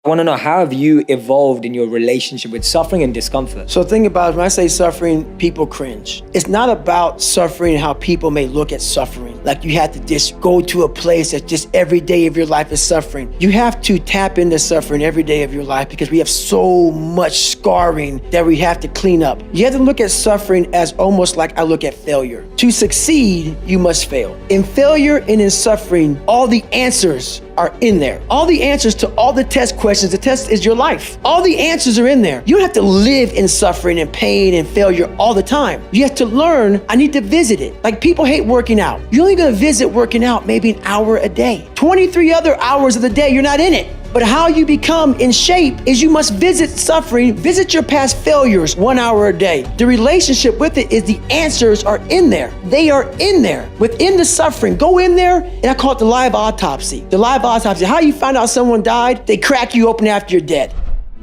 I want to know, how have you evolved in your relationship with suffering and discomfort? So think about it, when I say suffering, people cringe. It's not about suffering how people may look at suffering. Like you have to just go to a place that just every day of your life is suffering. You have to tap into suffering every day of your life because we have so much scarring that we have to clean up. You have to look at suffering as almost like I look at failure. To succeed, you must fail. In failure and in suffering, all the answers are in there. All the answers to all the test questions. The test is your life. All the answers are in there. You don't have to live in suffering and pain and failure all the time. You have to learn, I need to visit it. Like people hate working out. You're only gonna visit working out maybe an hour a day. 23 other hours of the day, you're not in it. But how you become in shape is you must visit suffering, visit your past failures 1 hour a day. The relationship with it is the answers are in there. They are in there. Within the suffering, go in there, and I call it the live autopsy. The live autopsy, how you find out someone died, they crack you open after you're dead.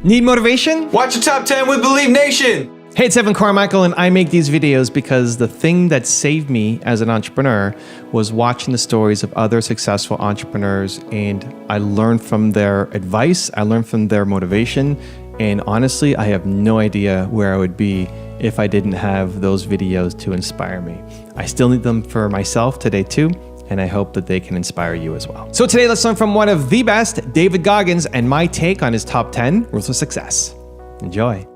Need motivation? Watch the Top 10 with Believe Nation. Hey, it's Evan Carmichael, and I make these videos because the thing that saved me as an entrepreneur was watching the stories of other successful entrepreneurs, and I learned from their advice, I learned from their motivation, and honestly, I have no idea where I would be if I didn't have those videos to inspire me. I still need them for myself today too, and I hope that they can inspire you as well. So today, let's learn from one of the best, David Goggins, and my take on his top 10 rules of success. Enjoy.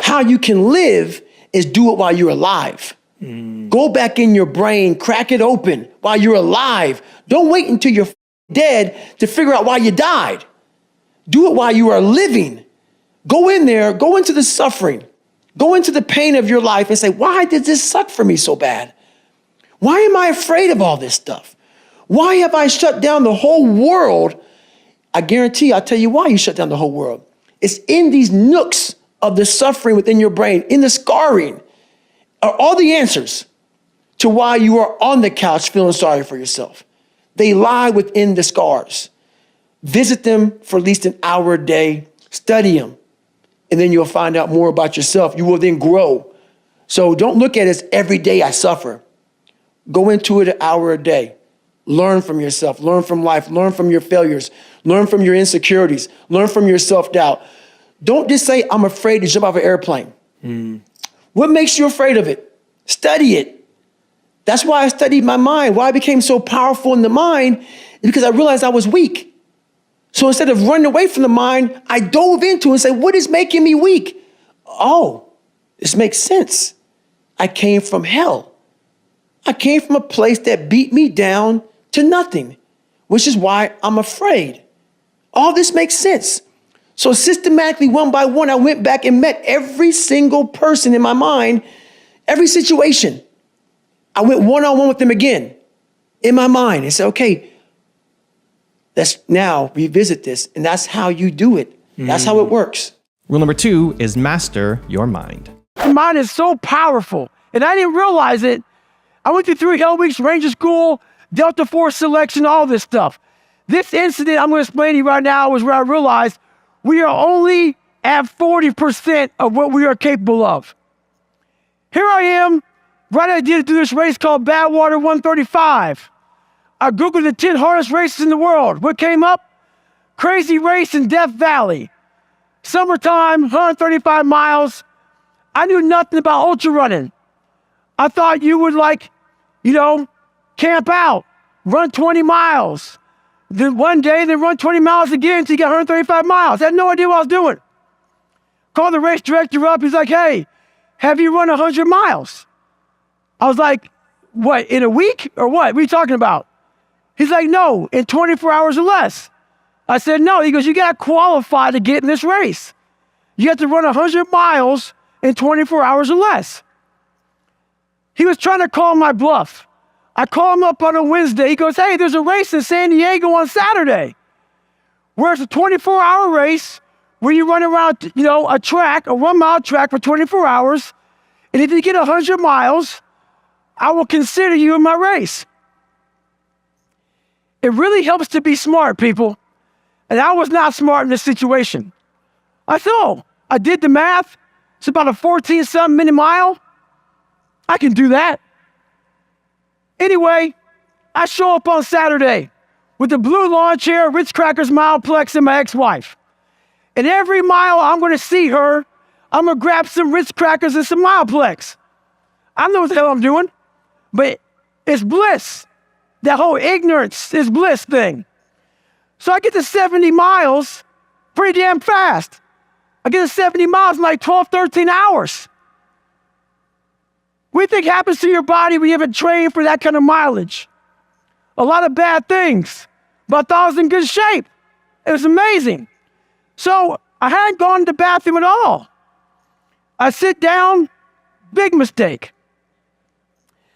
How you can live is do it while you're alive. Go back in your brain, crack it open while you're alive. Don't wait until you're dead to figure out why you died. Do it while you are living. Go in there, go into the suffering, go into the pain of your life and say, why did this suck for me so bad? Why am I afraid of all this stuff? Why have I shut down the whole world? I guarantee I'll tell you why you shut down the whole world. It's in these nooks of the suffering within your brain, in the scarring, are all the answers to why you are on the couch feeling sorry for yourself. They lie within the scars. Visit them for at least an hour a day, study them, and then you'll find out more about yourself. You will then grow. So don't look at it as every day I suffer. Go into it an hour a day. Learn from yourself, learn from life, learn from your failures, learn from your insecurities, learn from your self-doubt. Don't just say, I'm afraid to jump off an airplane. What makes you afraid of it? Study it. That's why I studied my mind. Why I became so powerful in the mind is because I realized I was weak. So instead of running away from the mind, I dove into it and said, what is making me weak? Oh, this makes sense. I came from hell. I came from a place that beat me down to nothing, which is why I'm afraid. All this makes sense. So systematically, one by one, I went back and met every single person in my mind, every situation. I went one-on-one with them again in my mind and said, okay, let's now revisit this. And that's how you do it. That's how it works. Rule number 2 is master your mind. The mind is so powerful, and I didn't realize it. I went through 3 Hell Weeks, Ranger School, Delta Force selection, all this stuff. This incident I'm going to explain to you right now was where I realized we are only at 40% of what we are capable of. Here I am, right idea to do this race called Badwater 135. I Googled the 10 hardest races in the world. What came up? Crazy race in Death Valley. Summertime, 135 miles. I knew nothing about ultra running. I thought you would camp out, run 20 miles. Then one day, they run 20 miles again until you get 135 miles. I had no idea what I was doing. Called the race director up. He's like, hey, have you run 100 miles? I was like, what, in a week or what? What are you talking about? He's like, no, in 24 hours or less. I said, no. He goes, you got to qualify to get in this race. You have to run 100 miles in 24 hours or less. He was trying to call my bluff. I call him up on a Wednesday. He goes, hey, there's a race in San Diego on Saturday where it's a 24-hour race where you run around, a track, a 1-mile track for 24 hours. And if you get 100 miles, I will consider you in my race. It really helps to be smart, people. And I was not smart in this situation. I said, oh, I did the math. It's about a 14-something minute mile. I can do that. Anyway, I show up on Saturday with the blue lawn chair, Ritz Crackers, Mileplex, and my ex-wife. And every mile I'm going to see her, I'm going to grab some Ritz Crackers and some Mileplex. I know what the hell I'm doing, but it's bliss. That whole ignorance is bliss thing. So I get to 70 miles pretty damn fast. I get to 70 miles in like 12, 13 hours. What do you think happens to your body when you haven't trained for that kind of mileage? A lot of bad things, but I thought I was in good shape. It was amazing. So I hadn't gone to the bathroom at all. I sit down, big mistake.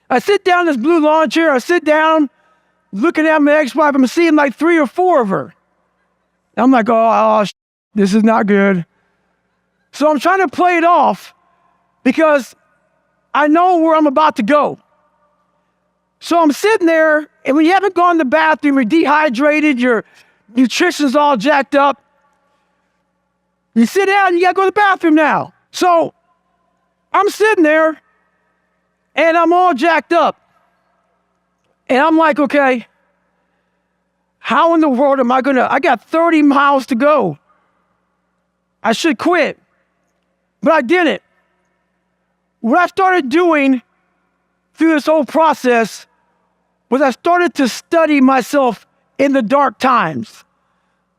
I sit down in this blue lawn chair, I sit down, looking at my ex-wife, I'm seeing like 3 or 4 of her. I'm like, this is not good. So I'm trying to play it off because I know where I'm about to go. So I'm sitting there, and when you haven't gone to the bathroom, you're dehydrated, your nutrition's all jacked up, you sit down, you gotta go to the bathroom now. So I'm sitting there, and I'm all jacked up. And I'm like, okay, how in the world am I I got 30 miles to go. I should quit, but I didn't. What I started doing through this whole process was I started to study myself in the dark times.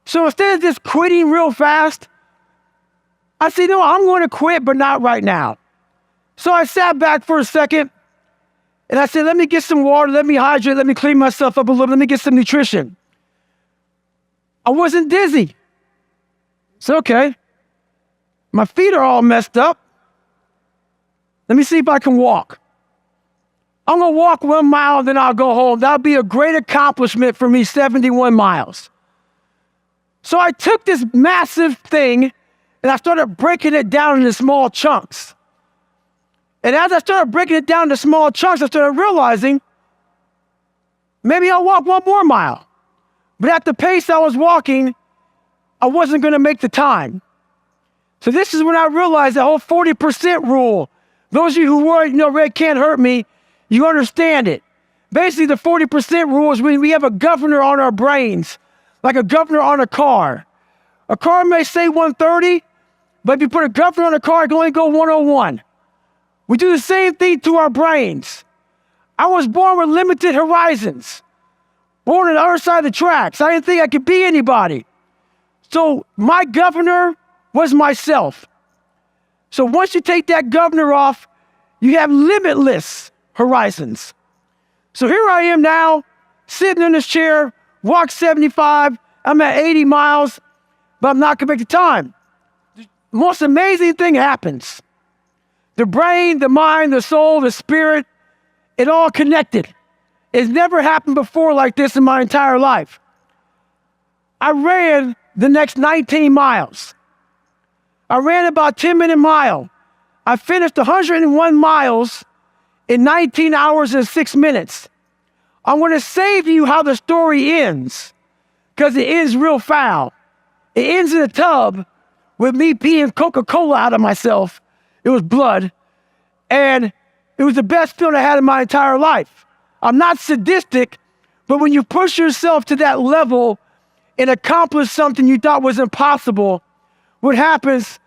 So instead of just quitting real fast, I said, no, I'm going to quit, but not right now. So I sat back for a second, and I said, let me get some water, let me hydrate, let me clean myself up a little, let me get some nutrition. I wasn't dizzy. So, okay, my feet are all messed up. Let me see if I can walk. I'm gonna walk 1 mile, then I'll go home. That'll be a great accomplishment for me, 71 miles. So I took this massive thing, and I started breaking it down into small chunks. And as I started breaking it down into small chunks, I started realizing maybe I'll walk 1 more mile. But at the pace I was walking, I wasn't gonna make the time. So this is when I realized the whole 40% rule. Those of you who worry, red can't hurt me, you understand it. Basically, the 40% rule is when we have a governor on our brains, like a governor on a car. A car may say 130, but if you put a governor on a car, it can only go 101. We do the same thing to our brains. I was born with limited horizons, born on the other side of the tracks. I didn't think I could be anybody. So my governor was myself. So once you take that governor off, you have limitless horizons. So here I am now, sitting in this chair, walk 75, I'm at 80 miles, but I'm not gonna make the time. The most amazing thing happens. The brain, the mind, the soul, the spirit, it all connected. It's never happened before like this in my entire life. I ran the next 19 miles. I ran about 10-minute mile. I finished 101 miles in 19 hours and 6 minutes. I'm gonna save you how the story ends, because it ends real foul. It ends in a tub with me peeing Coca-Cola out of myself. It was blood. And it was the best feeling I had in my entire life. I'm not sadistic, but when you push yourself to that level and accomplish something you thought was impossible, what happens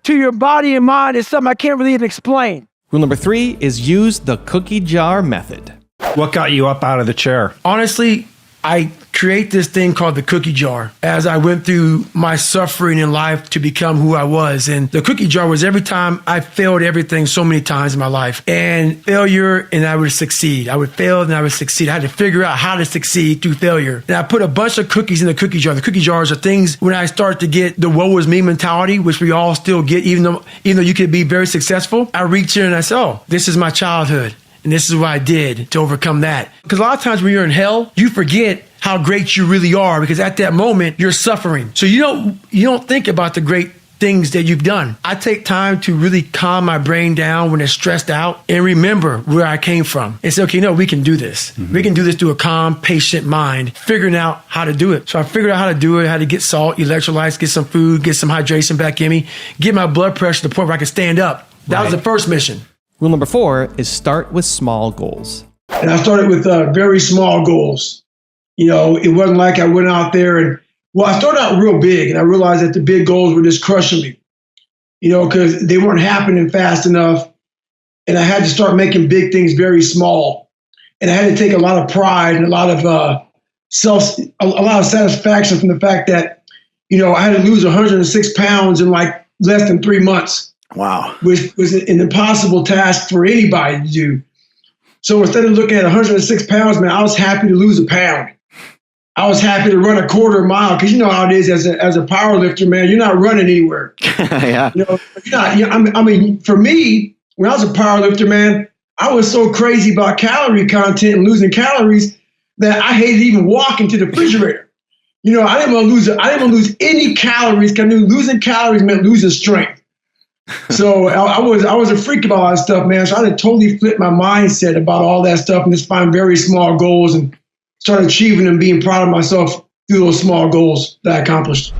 to your body and mind is something I can't really even explain. Rule number 3 is use the cookie jar method. What got you up out of the chair? Honestly, I create this thing called the cookie jar as I went through my suffering in life to become who I was. And the cookie jar was every time I failed everything so many times in my life. And failure, and I would succeed. I would fail, and I would succeed. I had to figure out how to succeed through failure. And I put a bunch of cookies in the cookie jar. The cookie jars are things when I start to get the woe is me mentality, which we all still get, even though you could be very successful. I reach in and I say, oh, this is my childhood. And this is what I did to overcome that. Because a lot of times when you're in hell, you forget how great you really are, because at that moment you're suffering. So you don't think about the great things that you've done. I take time to really calm my brain down when it's stressed out and remember where I came from and say, okay, no, we can do this. Mm-hmm. We can do this through a calm, patient mind, figuring out how to do it. So I figured out how to do it, how to get salt, electrolytes, get some food, get some hydration back in me, get my blood pressure to the point where I can stand up. That was the first mission. Rule number 4 is start with small goals. And I started with very small goals. It wasn't like I went out there and, well, I started out real big and I realized that the big goals were just crushing me, because they weren't happening fast enough. And I had to start making big things very small. And I had to take a lot of pride and a lot of satisfaction from the fact that, I had to lose 106 pounds in like less than 3 months. Wow. Which was an impossible task for anybody to do. So instead of looking at 106 pounds, man, I was happy to lose a pound. I was happy to run a quarter mile because you know how it is as a power lifter, man. You're not running anywhere. Yeah. You're not, for me, when I was a power lifter, man, I was so crazy about calorie content and losing calories that I hated even walking to the refrigerator. I didn't want to lose any calories because I knew losing calories meant losing strength. So I was a freak about all that stuff, man. So I had to totally flip my mindset about all that stuff and just find very small goals and start achieving them, being proud of myself through those small goals that I accomplished.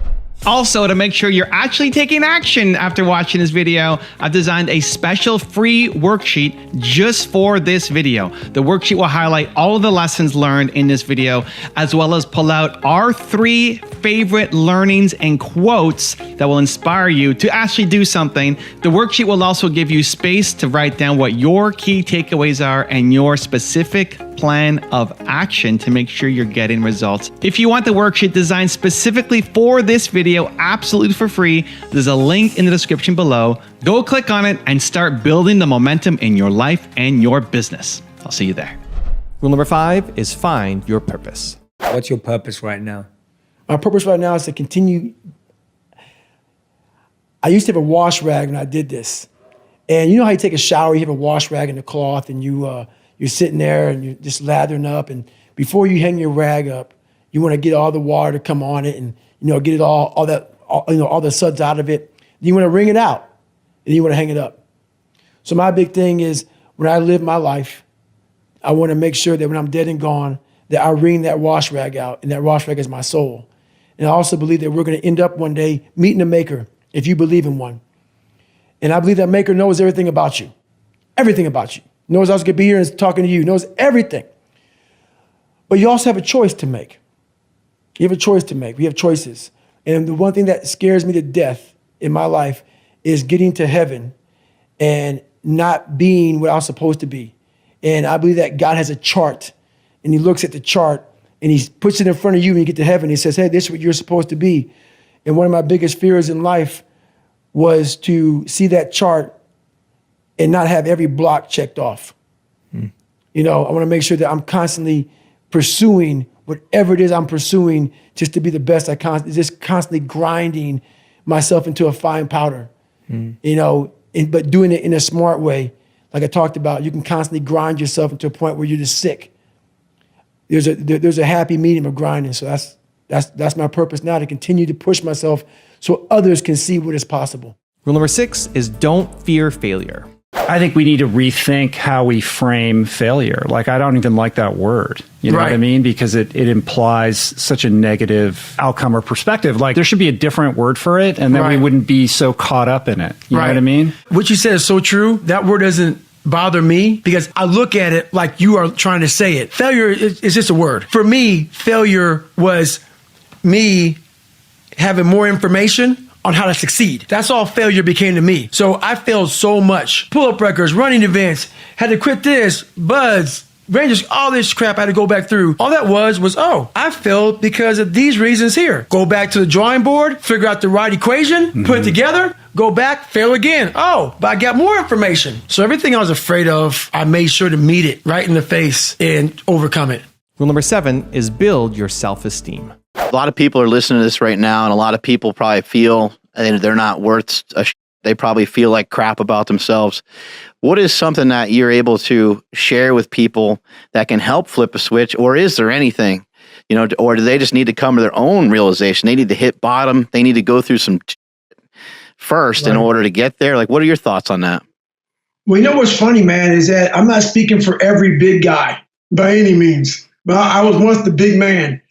Also, to make sure you're actually taking action after watching this video, I've designed a special free worksheet just for this video. The worksheet will highlight all of the lessons learned in this video, as well as pull out our 3 favorite learnings and quotes that will inspire you to actually do something. The worksheet will also give you space to write down what your key takeaways are and your specific plan of action to make sure you're getting results. If you want the worksheet designed specifically for this video, absolutely for free, there's a link in the description below. Go click on it and start building the momentum in your life and your business. I'll see you there. Rule number 5 is find your purpose. What's your purpose right now? My purpose right now is to continue. I used to have a wash rag when I did this. And you know how you take a shower, you have a wash rag and a cloth, and you're sitting there and you're just lathering up. And before you hang your rag up, you want to get all the water to come on it and get it all the suds out of it. Then you want to wring it out, and you want to hang it up. So my big thing is when I live my life, I want to make sure that when I'm dead and gone, that I wring that wash rag out, and that wash rag is my soul. And I also believe that we're going to end up one day meeting a maker, if you believe in one. And I believe that maker knows everything about you, knows I was going to be here and talking to you, knows everything. But you also have a choice to make. You have a choice to make. We have choices. And the one thing that scares me to death in my life is getting to heaven and not being what I was supposed to be. And I believe that God has a chart, and he looks at the chart and he puts it in front of you when you get to heaven. He says, hey, this is what you're supposed to be. And one of my biggest fears in life was to see that chart and not have every block checked off. I want to make sure that I'm constantly pursuing whatever it is I'm pursuing, just to be the best. Just constantly grinding myself into a fine powder, but doing it in a smart way. Like I talked about, you can constantly grind yourself into a point where you're just sick. There's a happy medium of grinding. So that's my purpose now, to continue to push myself so others can see what is possible. Rule number 6 is don't fear failure. I think we need to rethink how we frame failure. Like, I don't even like that word. You know what I mean? Because it implies such a negative outcome or perspective. Like, there should be a different word for it, and then we wouldn't be so caught up in it. You know what I mean? What you said is so true. That word doesn't bother me because I look at it like you are trying to say it. Failure is just a word. For me, failure was me having more information on how to succeed. That's all failure became to me. So I failed so much. Pull-up records, running events, had to quit this, buds, Rangers, all this crap I had to go back through. All that was, I failed because of these reasons here. Go back to the drawing board, figure out the right equation, put it together, go back, fail again. Oh, but I got more information. So everything I was afraid of, I made sure to meet it right in the face and overcome it. Rule number 7 is build your self-esteem. A lot of people are listening to this right now, and a lot of people probably feel they're not worth a they probably feel like crap about themselves. What is something that you're able to share with people that can help flip a switch, or is there anything, or do they just need to come to their own realization? They need to hit bottom. They need to go through some first in order to get there. Like, what are your thoughts on that? Well, what's funny, man, is that I'm not speaking for every big guy by any means, but I was once the big man.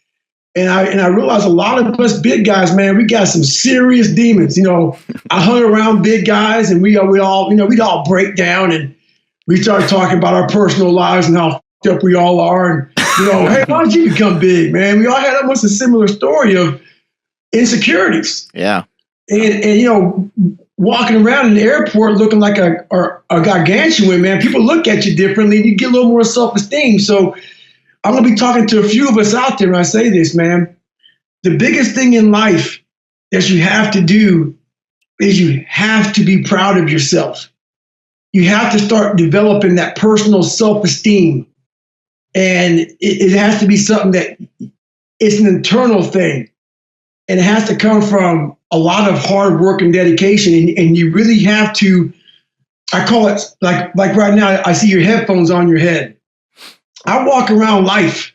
And I realized a lot of us big guys, man, we got some serious demons. I hung around big guys, and we'd all break down, and we started talking about our personal lives and how fucked up we all are, and Hey, why did you become big, man? We all had almost a similar story of insecurities. Yeah. And walking around in the airport looking like a gargantuan, man, people look at you differently and you get a little more self-esteem. So I'm going to be talking to a few of us out there when I say this, man. The biggest thing in life that you have to do is you have to be proud of yourself. You have to start developing that personal self-esteem. And it has to be something that it's an internal thing. And it has to come from a lot of hard work and dedication. And you really have to, I call it like right now, I see your headphones on your head. I walk around life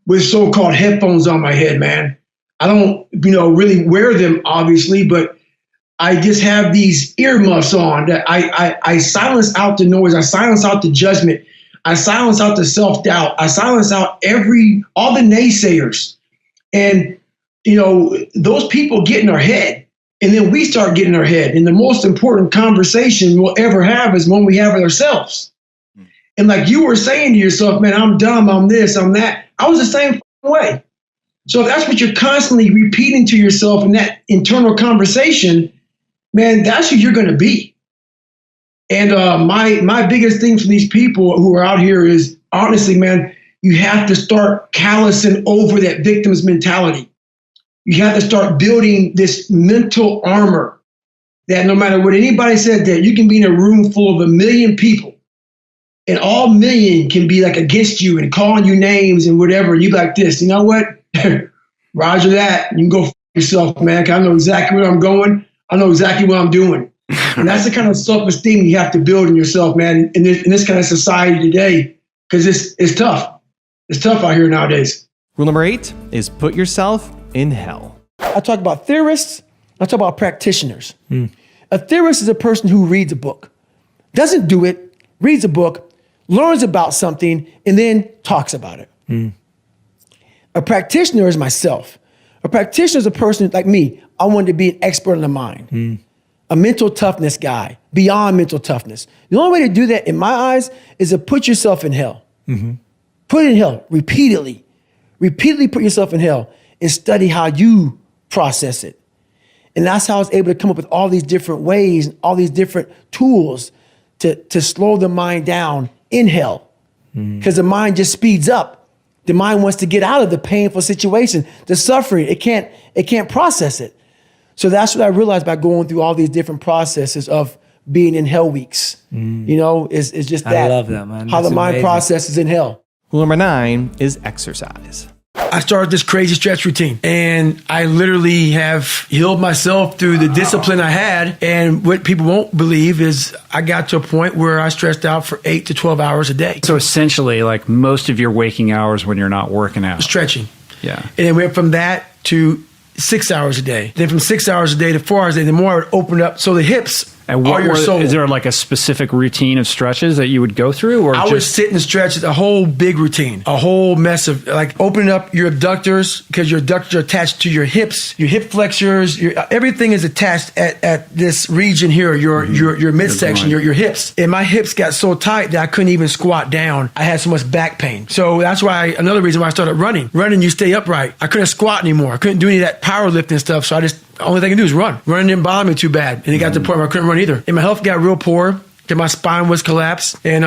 with so-called headphones on my head, man. I don't, really wear them, obviously, but I just have these earmuffs on that I silence out the noise. I silence out the judgment. I silence out the self-doubt. I silence out all the naysayers. And, those people get in our head, and then we start getting in our head. And the most important conversation we'll ever have is one we have with ourselves. And like you were saying to yourself, man, I'm dumb, I'm this, I'm that. I was the same way. So if that's what you're constantly repeating to yourself in that internal conversation, man, that's who you're going to be. And my biggest thing for these people who are out here is, honestly, man, you have to start callousing over that victim's mentality. You have to start building this mental armor that no matter what anybody said, that you can be in a room full of 1 million people and all 1 million can be like against you and calling you names and whatever. And you be like this, you know what? Roger that. You can go f yourself, man. 'Cause I know exactly where I'm going. I know exactly what I'm doing. And that's the kind of self-esteem you have to build in yourself, man, in this kind of society today, because it's tough. It's tough out here nowadays. Rule number 8 is put yourself in hell. I talk about theorists. I talk about practitioners. A theorist is a person who reads a book, doesn't do it, reads a book, learns about something, and then talks about it. A practitioner is myself. A practitioner is a person like me. I wanted to be an expert in the mind, a mental toughness guy, beyond mental toughness. The only way to do that, in my eyes, is to put yourself in hell. Put it in hell repeatedly. Repeatedly put yourself in hell and study how you process it. And that's how I was able to come up with all these different ways, all these different tools to slow the mind down in hell. Because the mind just speeds up. The mind wants to get out of the painful situation, the suffering. It can't process it. So that's what I realized by going through all these different processes of being in hell weeks. It's just that. I love that, man. How That's the mind amazing. processes in hell. Rule number 9 is exercise. I started this crazy stretch routine, and I literally have healed myself through the discipline I had. And what people won't believe is I got to a point where I stretched out for 8 to 12 hours a day. So essentially, like most of your waking hours when you're not working out. Stretching. Yeah. And it went from that to 6 hours a day. Then from 6 hours a day to 4 hours a day, the more I would open up. So the hips And are your soul. is there like a specific routine of stretches that you would go through, or I would sit and stretch a whole big routine, a whole mess of like opening up your abductors, because your abductors are attached to your hips, your hip flexors, everything is attached at this region here, your midsection, your hips. And my hips got so tight that I couldn't even squat down. I had so much back pain. So that's why another reason why I started running. Running, you stay upright. I couldn't squat anymore. I couldn't do any of that powerlifting stuff. So the only thing I can do is run. Running didn't bother me too bad. And it got to the point where I couldn't run either. And my health got real poor. Then my spine was collapsed. And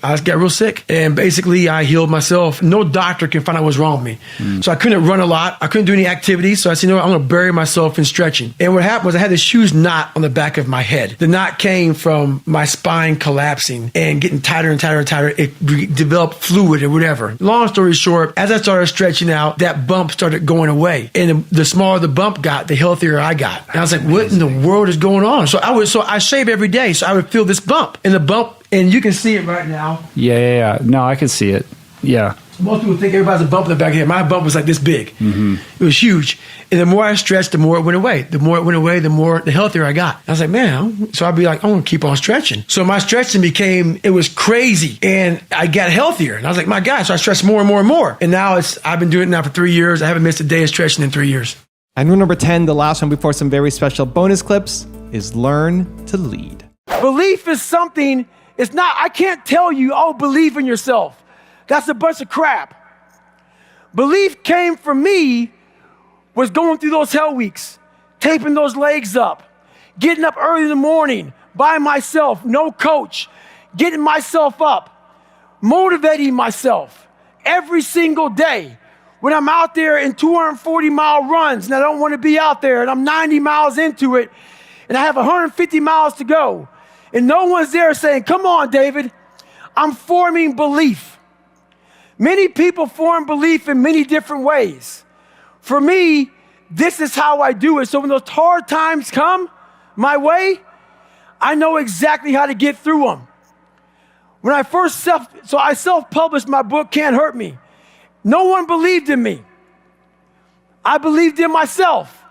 I got real sick. And basically, I healed myself. No doctor can find out what's wrong with me. So I couldn't run a lot. I couldn't do any activities. So I said, I'm going to bury myself in stretching. And what happened was I had this huge knot on the back of my head. The knot came from my spine collapsing and getting tighter and tighter and tighter. It developed fluid or whatever. Long story short, as I started stretching out, that bump started going away. And the smaller the bump got, the healthier I got. And I was like, what in the world is going on? So I shave every day. So I would feel this bump. And the bump, and you can see it right now. Yeah. No, I can see it. Yeah. Most people think everybody's a bump in the back of the head. My bump was like this big. It was huge. And the more I stretched, the more it went away. The more it went away, the healthier I got. I was like, man, so I'd be like, I'm going to keep on stretching. So my stretching it was crazy. And I got healthier. And I was like, my God. So I stretched more and more and more. And now I've been doing it now for 3 years. I haven't missed a day of stretching in 3 years. And rule number 10, the last one before some very special bonus clips, is learn to lead. Belief is something, I can't tell you, believe in yourself. That's a bunch of crap. Belief came from me was going through those hell weeks, taping those legs up, getting up early in the morning by myself, no coach, getting myself up, motivating myself every single day. When I'm out there in 240-mile runs and I don't want to be out there and I'm 90 miles into it and I have 150 miles to go and no one's there saying, come on, David, I'm forming belief. Many people form belief in many different ways. For me, this is how I do it. So when those hard times come my way, I know exactly how to get through them. When I I self-published my book, Can't Hurt Me. No one believed in me. I believed in myself.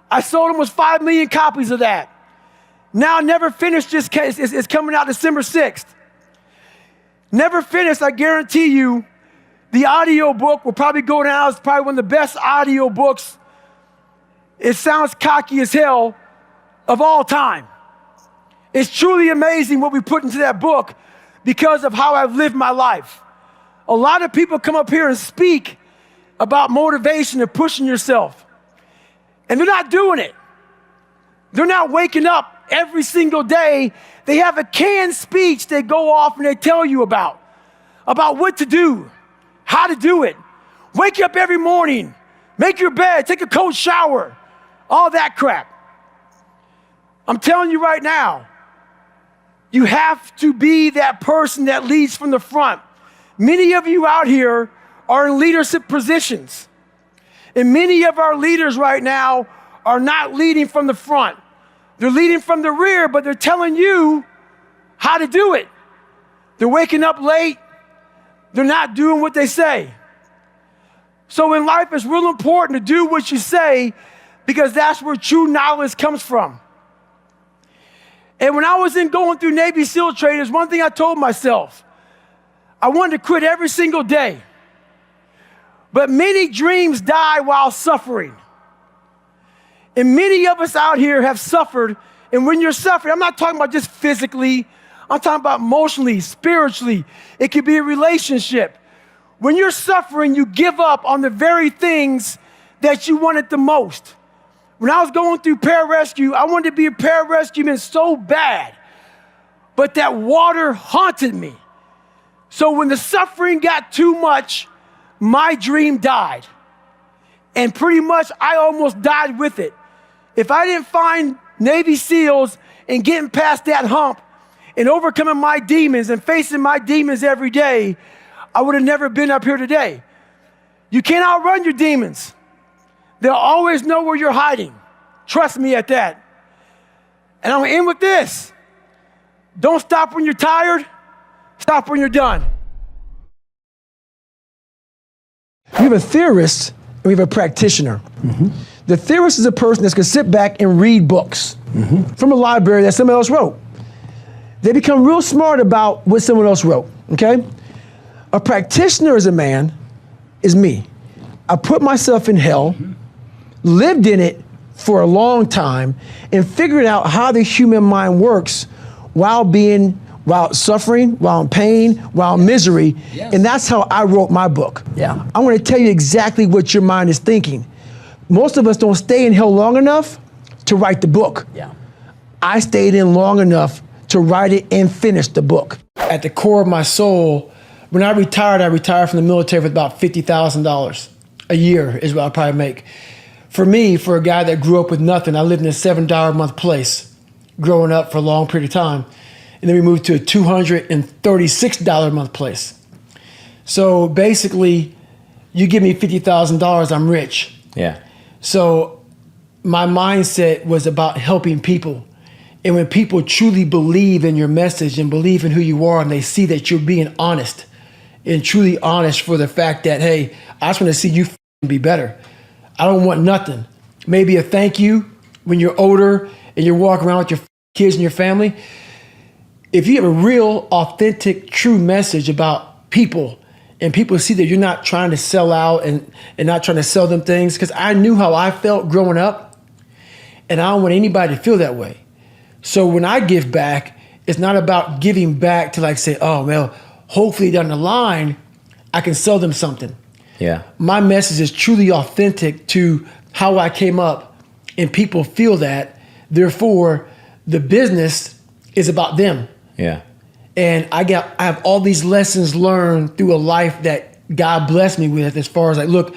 I sold almost 5 million copies of that. Now Never Finished just came, it's coming out December 6th. Never Finished, I guarantee you, the audio book will probably go down as probably one of the best audio books. It sounds cocky as hell of all time. It's truly amazing what we put into that book because of how I've lived my life. A lot of people come up here and speak about motivation and pushing yourself, and they're not doing it. They're not waking up every single day. They have a canned speech they go off and they tell you about what to do, how to do it. Wake up every morning, make your bed, take a cold shower, all that crap. I'm telling you right now, you have to be that person that leads from the front. Many of you out here are in leadership positions. And many of our leaders right now are not leading from the front. They're leading from the rear, but they're telling you how to do it. They're waking up late. They're not doing what they say. So in life, it's real important to do what you say because that's where true knowledge comes from. And when I was going through Navy SEAL training, there's one thing I told myself. I wanted to quit every single day. But many dreams die while suffering. And many of us out here have suffered. And when you're suffering, I'm not talking about just physically. I'm talking about emotionally, spiritually. It could be a relationship. When you're suffering, you give up on the very things that you wanted the most. When I was going through pararescue, I wanted to be a pararescueman so bad. But that water haunted me. So when the suffering got too much, my dream died. And pretty much I almost died with it. If I didn't find Navy SEALs and getting past that hump and overcoming my demons and facing my demons every day, I would have never been up here today. You can't outrun your demons. They'll always know where you're hiding. Trust me at that. And I'm gonna end with this. Don't stop when you're tired. Stop when you're done. We have a theorist and we have a practitioner. Mm-hmm. The theorist is a person that's going to sit back and read books from a library that someone else wrote. They become real smart about what someone else wrote, okay? A practitioner is me. I put myself in hell, lived in it for a long time, and figured out how the human mind works while suffering, while in pain, while in misery. Yes. And that's how I wrote my book. Yeah. I'm going to tell you exactly what your mind is thinking. Most of us don't stay in hell long enough to write the book. Yeah. I stayed in long enough to write it and finish the book. At the core of my soul, when I retired from the military with about $50,000 a year is what I probably make. For me, for a guy that grew up with nothing, I lived in a $7 a month place growing up for a long period of time. And then we moved to a $236 a month place. So basically, you give me $50,000, I'm rich. Yeah. So my mindset was about helping people. And when people truly believe in your message and believe in who you are and they see that you're being honest and truly honest for the fact that, hey, I just want to see you be better. I don't want nothing. Maybe a thank you when you're older and you're walking around with your kids and your family. If you have a real, authentic, true message about people and people see that you're not trying to sell out and not trying to sell them things, because I knew how I felt growing up and I don't want anybody to feel that way. So when I give back, it's not about giving back to like say, oh, well, hopefully down the line, I can sell them something. Yeah. My message is truly authentic to how I came up, and people feel that. Therefore, the business is about them. Yeah. And I have all these lessons learned through a life that God blessed me with, as far as like, look,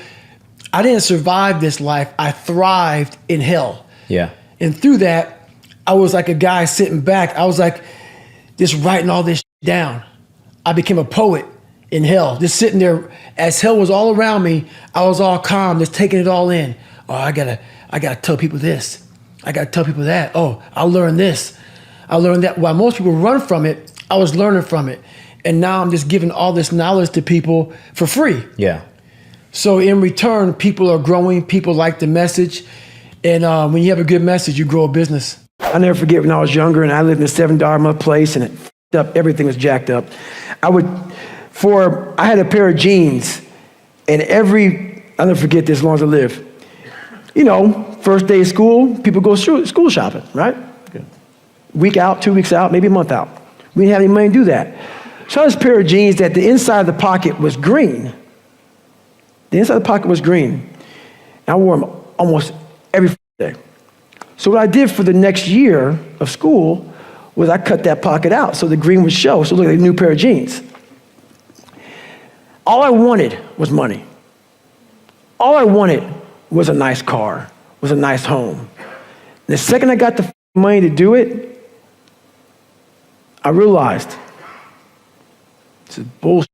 I didn't survive this life. I thrived in hell. Yeah. And through that, I was like a guy sitting back. I was like just writing all this down. I became a poet in hell, just sitting there as hell was all around me. I was all calm, just taking it all in. Oh, I gotta tell people this. I gotta tell people that. Oh, I learned this. I learned that. While most people run from it, I was learning from it. And now I'm just giving all this knowledge to people for free. Yeah. So in return, people are growing. People like the message. And when you have a good message, you grow a business. I never forget when I was younger and I lived in a $7 a month place and it f***ed up. Everything was jacked up. I had a pair of jeans and I'll never forget this as long as I live. You know, first day of school, people go school shopping, right? Week out, 2 weeks out, maybe a month out. We didn't have any money to do that. So I had this pair of jeans that the inside of the pocket was green. The inside of the pocket was green. And I wore them almost every day. So what I did for the next year of school was I cut that pocket out so the green would show. So look like a new pair of jeans. All I wanted was money. All I wanted was a nice car, was a nice home. The second I got the money to do it, I realized this is bullshit.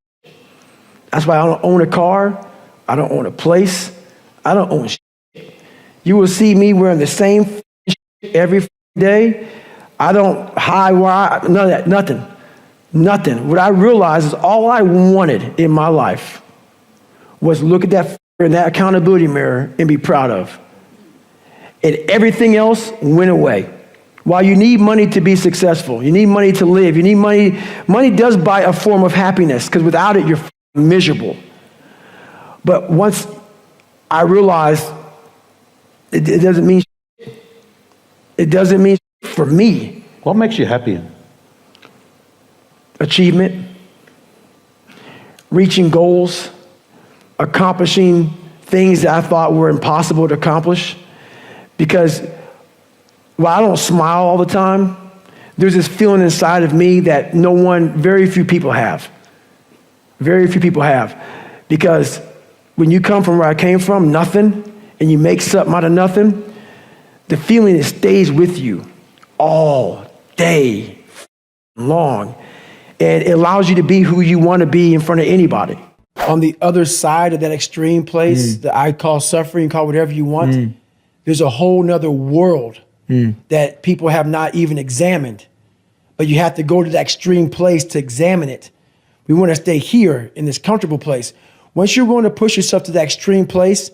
That's why I don't own a car. I don't own a place. I don't own shit. You will see me wearing the same shit every day. I don't hide none of that, nothing. Nothing. What I realized is all I wanted in my life was look at that in that accountability mirror and be proud of. And everything else went away. While you need money to be successful, you need money to live, you need money. Money does buy a form of happiness because without it, you're miserable. But once I realized it doesn't mean it doesn't mean for me. What makes you happy? Achievement, reaching goals, accomplishing things that I thought were impossible to accomplish. Because while I don't smile all the time, there's this feeling inside of me that very few people have. Very few people have. Because when you come from where I came from, nothing, and you make something out of nothing, the feeling it stays with you all day long. And it allows you to be who you want to be in front of anybody. On the other side of that extreme place that I call suffering, call whatever you want, there's a whole nother world that people have not even examined. But you have to go to that extreme place to examine it. We want to stay here in this comfortable place. Once you're willing to push yourself to that extreme place,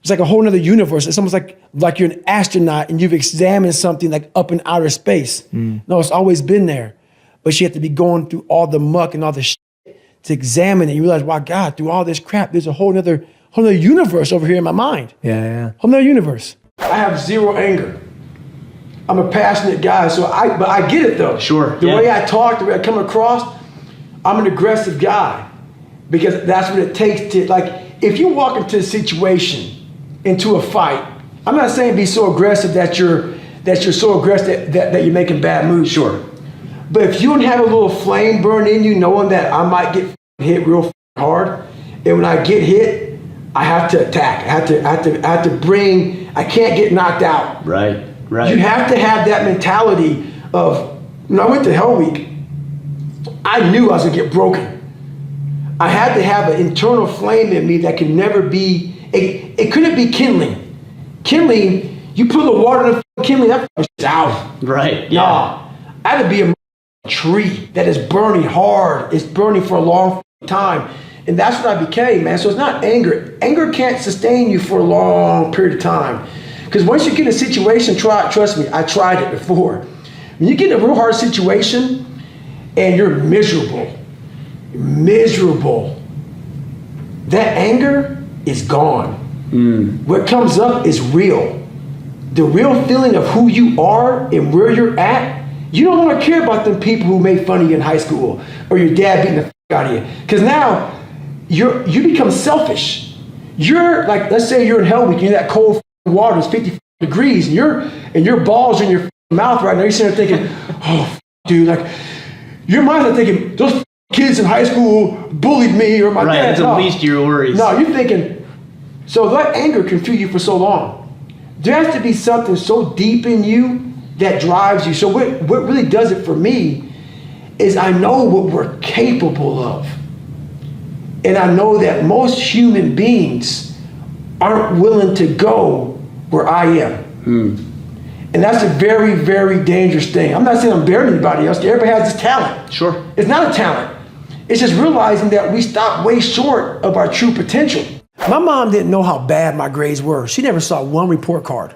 it's like a whole nother universe. It's almost like you're an astronaut and you've examined something like up in outer space. No, it's always been there. But you have to be going through all the muck and all the shit to examine it. You realize, wow, God, through all this crap, there's a whole nother universe over here in my mind. Yeah. Whole nother universe. I have zero anger. I'm a passionate guy, but I get it though. Sure. The way I talk, the way I come across, I'm an aggressive guy because that's what it takes to, like, if you walk into a situation, into a fight, I'm not saying be so aggressive that you're so aggressive that you're making bad moves. Sure. But if you don't have a little flame burn in you, knowing that I might get hit real hard, and when I get hit, I have to attack. I can't get knocked out. Right. You have to have that mentality of, when I went to Hell Week, I knew I was gonna get broken. I had to have an internal flame in me that could never be, it couldn't be kindling. Kindling, you put the water in the kindling, that shit's out. Right. Nah, I had to be a tree that is burning hard. It's burning for a long time. And that's what I became, man. So it's not anger. Anger can't sustain you for a long period of time. Because once you get in a situation, trust me, I tried it before. When you get in a real hard situation and you're miserable, that anger is gone. What comes up is real. The real feeling of who you are and where you're at. You don't want to care about them people who made fun of you in high school or your dad beating the f*** out of you. Because now you become selfish. You're like, let's say you're in hell week, you're in that cold water, it's 50 degrees, and your balls are in your mouth right now. You're sitting there thinking, oh, dude, like, your mind's not thinking, those kids in high school bullied me or my dad. That's the least of your worries. No, you're thinking, so that anger can fuel you for so long. There has to be something so deep in you that drives you. So what really does it for me is I know what we're capable of. And I know that most human beings aren't willing to go where I am. And that's a very, very dangerous thing. I'm not saying I'm better than anybody else. Everybody has this talent. Sure. It's not a talent. It's just realizing that we stop way short of our true potential. My mom didn't know how bad my grades were. She never saw one report card.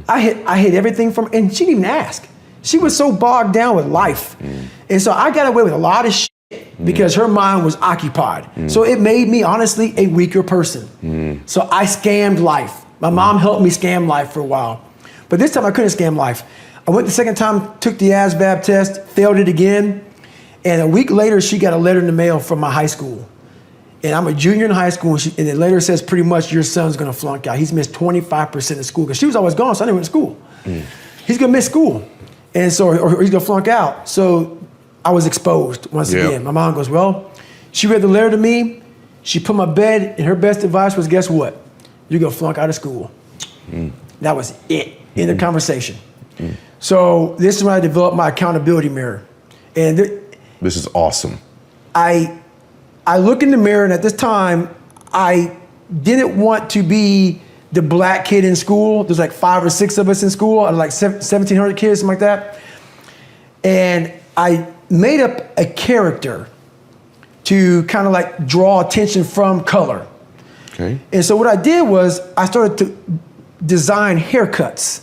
I hit everything from, and she didn't even ask. She was so bogged down with life. And so I got away with a lot of shit because her mind was occupied. So it made me, honestly, a weaker person. So I scammed life. My mom helped me scam life for a while. But this time I couldn't scam life. I went the second time, took the ASVAB test, failed it again. And a week later, she got a letter in the mail from my high school. And I'm a junior in high school, and the letter says pretty much your son's gonna flunk out. He's missed 25% of school, because she was always gone, so I never went to school. He's gonna miss school, and so or he's gonna flunk out. So I was exposed once again. My mom goes, well, she read the letter to me, she put my bed, and her best advice was, guess what? You're gonna flunk out of school. That was it in the conversation. So this is when I developed my accountability mirror. And this is awesome. I look in the mirror, and at this time, I didn't want to be the black kid in school. There's like 5 or 6 of us in school, out of like 1,700 kids, something like that. And I made up a character to kind of like draw attention from color. Okay. And so what I did was I started to design haircuts.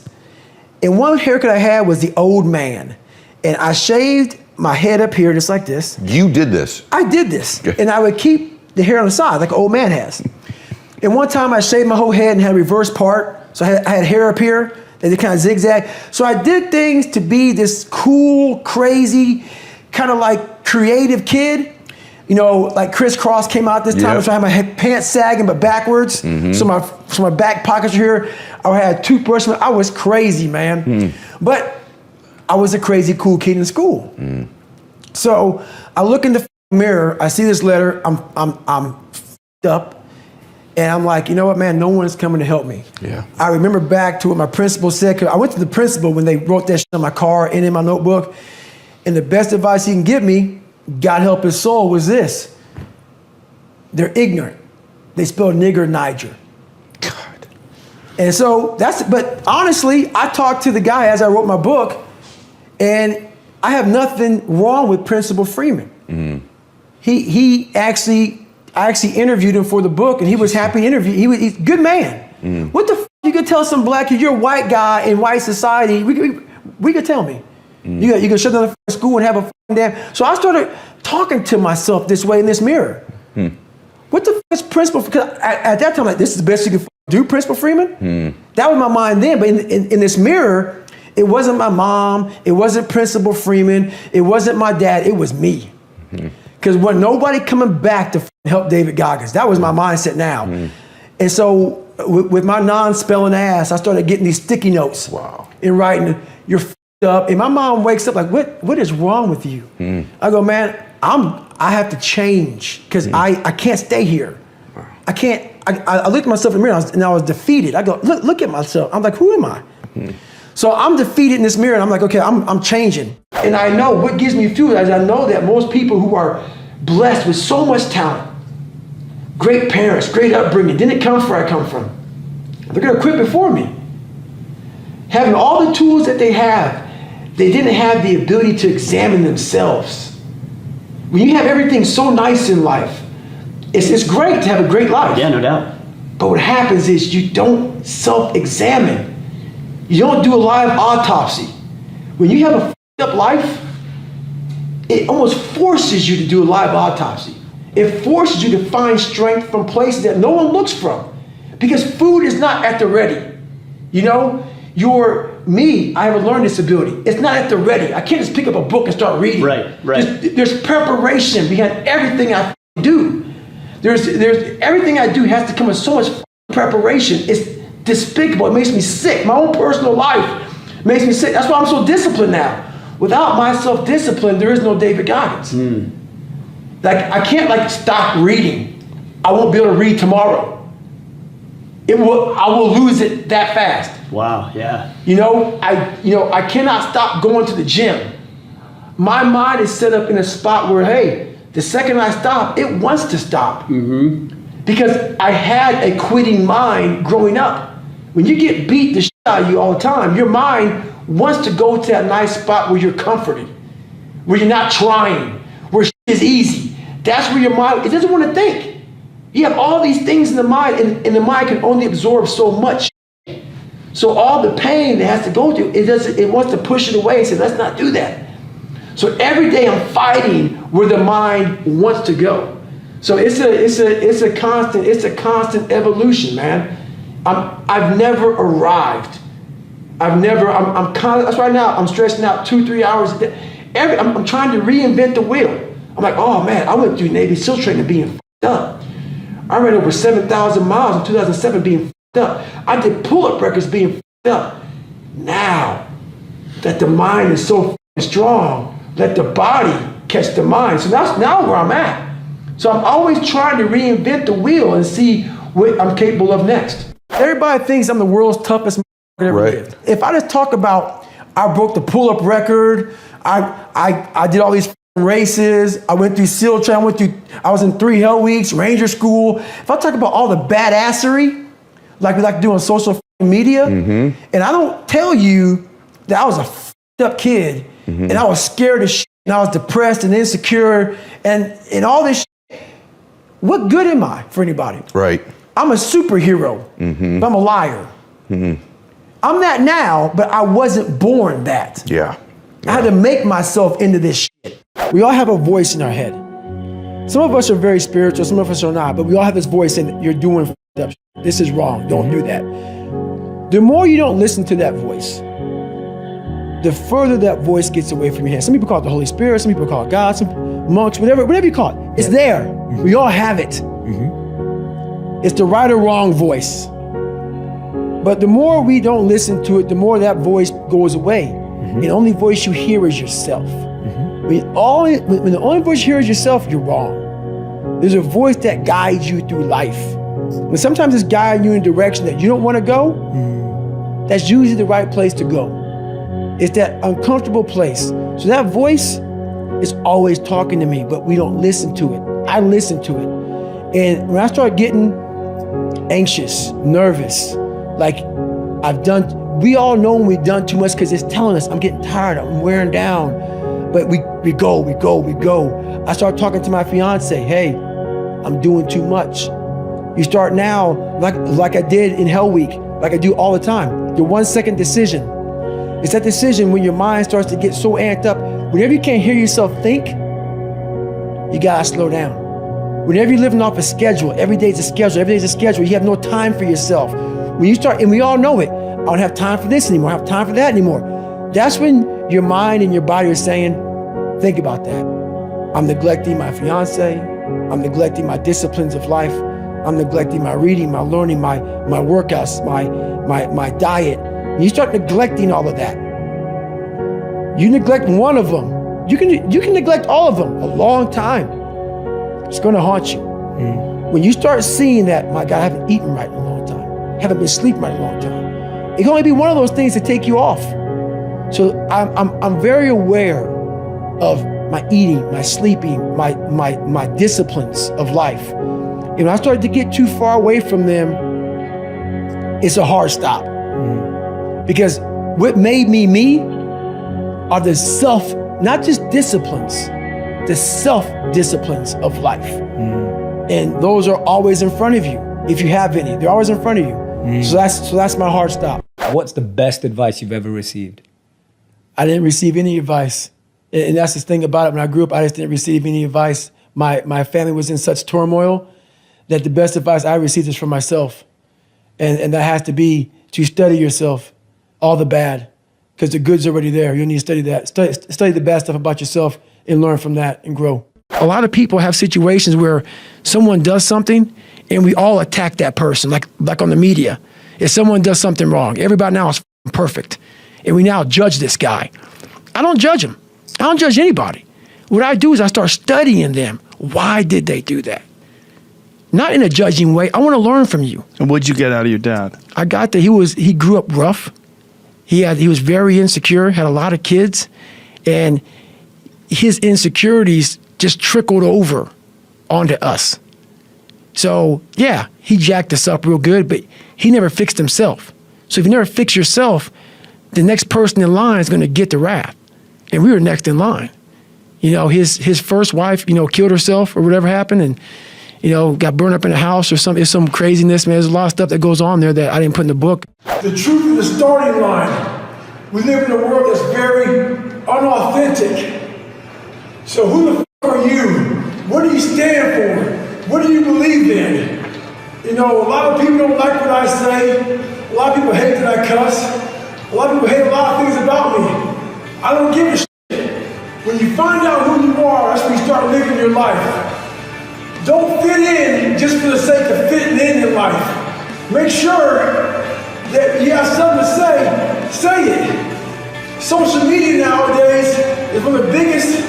And one haircut I had was the old man. And I shaved my head up here just like this. You did this? I did this. Okay. And I would keep the hair on the side like an old man has. And one time I shaved my whole head and had a reverse part. So I had hair up here and it kind of zigzag. So I did things to be this cool, crazy, kind of like creative kid. You know, like Crisscross came out this time, so I had my pants sagging but backwards. So my back pockets were here. I had a toothbrush. I was crazy, man. But I was a crazy, cool kid in school. So I look in the mirror, I see this letter, I'm f***ed up, and I'm like, you know what, man, no one's coming to help me. I remember back to what my principal said, 'cause I went to the principal when they wrote that shit on my car and in my notebook, and the best advice he can give me, God help his soul, was this: they're ignorant. They spell nigger Niger. God. And so but honestly, I talked to the guy as I wrote my book, and I have nothing wrong with Principal Freeman. I actually interviewed him for the book, and he was happy to interview. He's a good man. What the f*** you could tell some black kid, you're a white guy in white society, we could tell me. You could shut down the school and have a f***ing damn. So I started talking to myself this way in this mirror. What the f*** is Principal? Because at that time, like, this is the best you can do, Principal Freeman? That was my mind then, but in this mirror, it wasn't my mom, it wasn't Principal Freeman, it wasn't my dad, it was me. Because when nobody coming back to help David Goggins, that was my mindset now. And so with my non-spelling ass, I started getting these sticky notes and writing, you're f***ed up. And my mom wakes up like, what is wrong with you? I go, man, I have to change because I can't stay here. I can't, I looked at myself in the mirror and I was defeated. I go, look at myself. I'm like, who am I? So I'm defeated in this mirror, and I'm like, okay, I'm changing. And I know what gives me fuel is I know that most people who are blessed with so much talent, great parents, great upbringing, didn't come from where I come from. They're gonna quit before me. Having all the tools that they have, they didn't have the ability to examine themselves. When you have everything so nice in life, it's great to have a great life. Yeah, no doubt. But what happens is you don't self-examine. You don't do a live autopsy. When you have a f***ed up life, it almost forces you to do a live autopsy. It forces you to find strength from places that no one looks from. Because food is not at the ready. You know, I have a learning disability. It's not at the ready. I can't just pick up a book and start reading. Right. There's preparation behind everything I do. There's everything I do has to come with so much preparation. It's despicable. It makes me sick. My own personal life makes me sick. That's why I'm so disciplined now. Without my self-discipline, there is no David Goggins. Like, I can't stop reading. I won't be able to read tomorrow. I will lose it that fast. Wow, yeah. I cannot stop going to the gym. My mind is set up in a spot where, hey, the second I stop, it wants to stop. Because I had a quitting mind growing up. When you get beat the shit out of you all the time, your mind wants to go to that nice spot where you're comforted, where you're not trying, where shit is easy. That's where your mind, it doesn't want to think. You have all these things in the mind, and the mind can only absorb so much. So all the pain it has to go through, it wants to push it away and say, let's not do that. So every day I'm fighting where the mind wants to go. So it's a constant evolution, man. I've never arrived. That's right now I'm stressing out 2-3 hours a day. I'm trying to reinvent the wheel. I'm like, oh man, I went through Navy SEAL training being f***ed up. I ran over 7,000 miles in 2007 being f***ed up. I did pull-up records being f***ed up. Now that the mind is so strong, let the body catch the mind. So that's now where I'm at. So I'm always trying to reinvent the wheel and see what I'm capable of next. Everybody thinks I'm the world's toughest ever lived. If I just talk about, I broke the pull-up record, I did all these races, I went through SEAL training, I was in 3 hell weeks, Ranger school. If I talk about all the badassery, like we like to do on social media, and I don't tell you that I was a f***ed up kid, and I was scared of shit, and I was depressed and insecure, and all this shit, what good am I for anybody? Right. I'm a superhero, but I'm a liar. I'm that now, but I wasn't born that. Yeah. I had to make myself into this shit. We all have a voice in our head. Some of us are very spiritual, some of us are not, but we all have this voice saying, you're doing f***ed up shit. This is wrong, don't do that. The more you don't listen to that voice, the further that voice gets away from your head. Some people call it the Holy Spirit, some people call it God, some monks, whatever you call it. It's there. We all have it. It's the right or wrong voice. But the more we don't listen to it, the more that voice goes away. And the only voice you hear is yourself. When the only voice you hear is yourself, you're wrong. There's a voice that guides you through life. When sometimes it's guiding you in a direction that you don't want to go, that's usually the right place to go. It's that uncomfortable place. So that voice is always talking to me, but we don't listen to it. I listen to it. And when I start getting anxious, nervous, like we all know when we've done too much because it's telling us, I'm getting tired, I'm wearing down. But we go. I start talking to my fiance, hey, I'm doing too much. You start now, like I did in Hell Week, like I do all the time, the 1-second decision. It's that decision when your mind starts to get so amped up, whenever you can't hear yourself think, you gotta slow down. Whenever you're living off a schedule, every day's a schedule, you have no time for yourself. When you start, and we all know it, I don't have time for this anymore, I don't have time for that anymore. That's when your mind and your body are saying, think about that. I'm neglecting my fiance, I'm neglecting my disciplines of life, I'm neglecting my reading, my learning, my workouts, my diet. When you start neglecting all of that, you neglect one of them, you can neglect all of them a long time. It's gonna haunt you. When you start seeing that, my God, I haven't eaten right in a long time, haven't been sleeping right in a long time, it can only be one of those things to take you off. So I'm very aware of my eating, my sleeping, my disciplines of life. And when I started to get too far away from them, it's a hard stop. Because what made me are the not just disciplines, the self-disciplines of life. And those are always in front of you. If you have any, they're always in front of you. So that's my hard stop. What's the best advice you've ever received? I didn't receive any advice. And that's the thing about it. When I grew up, I just didn't receive any advice. My family was in such turmoil that the best advice I received is from myself. And that has to be to study yourself, all the bad, because the good's already there. You need to study that. Study the bad stuff about yourself and learn from that and grow. A lot of people have situations where someone does something and we all attack that person, like on the media. If someone does something wrong, everybody now is perfect. And we now judge this guy. I don't judge him. I don't judge anybody. What I do is I start studying them. Why did they do that? Not in a judging way. I want to learn from you. And what'd you get out of your dad? I got that he grew up rough. He was very insecure, had a lot of kids, and his insecurities just trickled over onto us. So yeah, he jacked us up real good, but he never fixed himself. So if you never fix yourself, the next person in line is going to get the wrath. And we were next in line. You know, his first wife, killed herself or whatever happened, and got burned up in a house or something. It's some craziness, man. There's a lot of stuff that goes on there that I didn't put in the book. The truth is the starting line. We live in a world that's very unauthentic. So who the f*** are you? What do you stand for? What do you believe in? A lot of people don't like what I say. A lot of people hate that I cuss. A lot of people hate a lot of things about me. I don't give a shit. When you find out who you are, that's when you start living your life. Don't fit in just for the sake of fitting in life. Make sure that you have something to say it. Social media nowadays is one of the biggest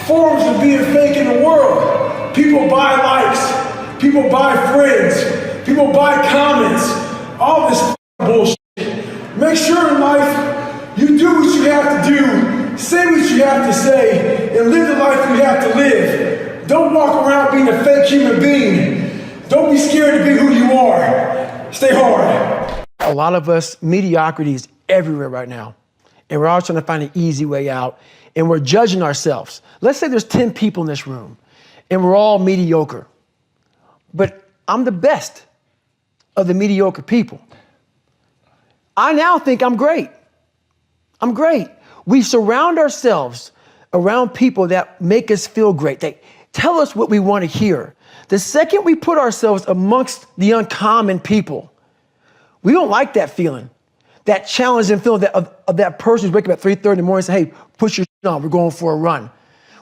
forms of being fake in the world. People buy likes, people buy friends, people buy comments, all this bullshit. Make sure in life you do what you have to do, say what you have to say, and live the life you have to live. Don't walk around being a fake human being. Don't be scared to be who you are. Stay hard. A lot of us, mediocrity is everywhere right now. And we're all trying to find an easy way out. And we're judging ourselves. Let's say there's 10 people in this room, and we're all mediocre. But I'm the best of the mediocre people. I now think I'm great. I'm great. We surround ourselves around people that make us feel great. They tell us what we want to hear. The second we put ourselves amongst the uncommon people, we don't like that feeling, that challenging feeling of that person who's waking up at 3:30 in the morning and say, hey, put your shit on, we're going for a run.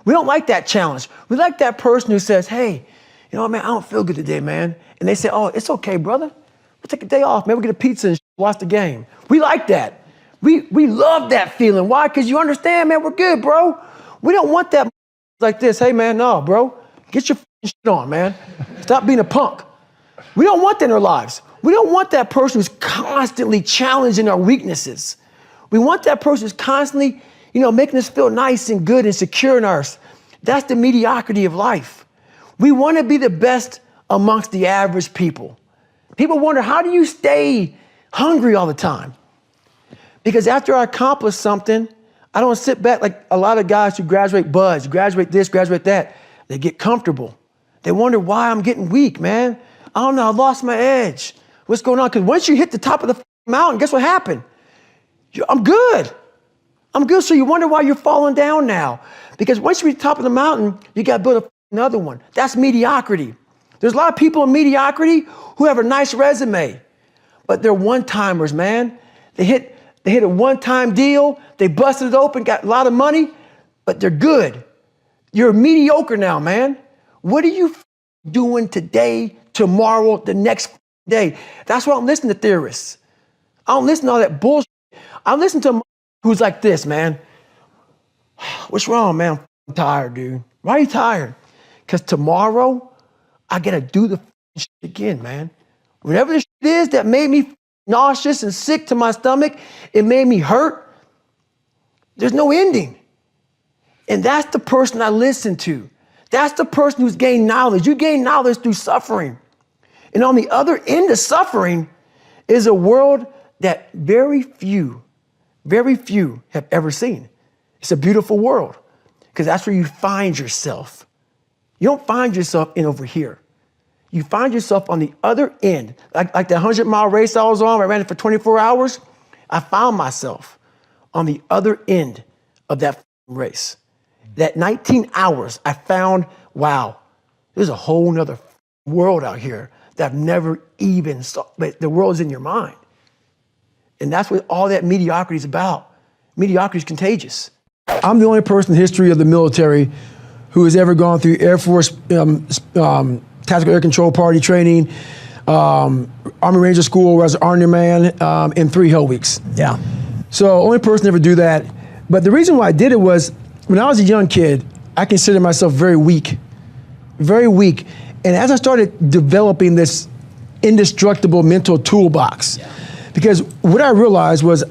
We don't like that challenge. We like that person who says, hey, man, I don't feel good today, man. And they say, oh, it's okay, brother. We'll take a day off, man. We'll get a pizza and watch the game. We like that. We love that feeling. Why? Because you understand, man, we're good, bro. We don't want that like this. Hey, man, no, bro. Get your shit on, man. Stop being a punk. We don't want that in our lives. We don't want that person who's constantly challenging our weaknesses. We want that person who's constantly, making us feel nice and good and secure in ours. That's the mediocrity of life. We want to be the best amongst the average people. People wonder, how do you stay hungry all the time? Because after I accomplish something, I don't sit back like a lot of guys who graduate buds, graduate this, graduate that. They get comfortable. They wonder why I'm getting weak, man. I don't know, I lost my edge. What's going on? Because once you hit the top of the mountain, guess what happened? I'm good. I'm good. So you wonder why you're falling down now. Because once you reach the top of the mountain, you got to build another one. That's mediocrity. There's a lot of people in mediocrity who have a nice resume, but they're one-timers, man. They hit a one-time deal, they busted it open, got a lot of money, but they're good. You're mediocre now, man. What are you doing today, tomorrow, the next day? That's why I don't listen to theorists. I don't listen to all that bullshit. I listen to a who's like this, man. What's wrong, man? I'm tired, dude. Why are you tired? Because tomorrow, I got to do the shit again, man. Whatever the shit is that made me nauseous and sick to my stomach, it made me hurt. There's no ending. And that's the person I listen to. That's the person who's gained knowledge. You gain knowledge through suffering. And on the other end of suffering is a world that very few have ever seen. It's a beautiful world because that's where you find yourself. You don't find yourself in over here. You find yourself on the other end. Like the 100-mile race I was on, I ran it for 24 hours. I found myself on the other end of that race. That 19 hours, I found, wow, there's a whole nother world out here that I've never even saw, but the world is in your mind. And that's what all that mediocrity is about. Mediocrity is contagious. I'm the only person in the history of the military who has ever gone through Air Force tactical air control party training, Army Ranger School, where I was an Army man, in 3 hell weeks. Yeah. So only person to ever do that. But the reason why I did it was, when I was a young kid, I considered myself very weak. Very weak. And as I started developing this indestructible mental toolbox, because what I realized was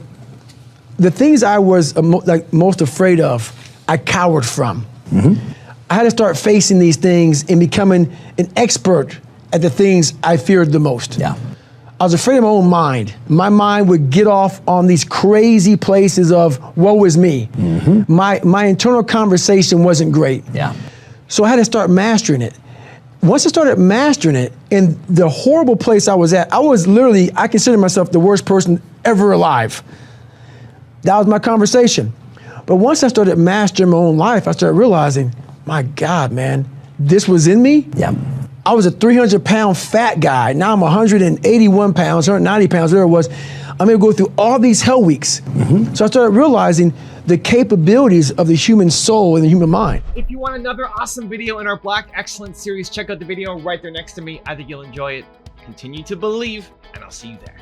the things I was most afraid of, I cowered from. I had to start facing these things and becoming an expert at the things I feared the most. Yeah. I was afraid of my own mind. My mind would get off on these crazy places of woe is me. My internal conversation wasn't great. Yeah. So I had to start mastering it. Once I started mastering it, in the horrible place I was at, I considered myself the worst person ever alive. That was my conversation. But once I started mastering my own life, I started realizing, my God, man, this was in me? Yeah. I was a 300-pound fat guy. Now I'm 181 pounds, 190 pounds, whatever it was. I'm gonna go through all these hell weeks. So I started realizing the capabilities of the human soul and the human mind. If you want another awesome video in our Black Excellence series, check out the video right there next to me. I think you'll enjoy it. Continue to believe, and I'll see you there.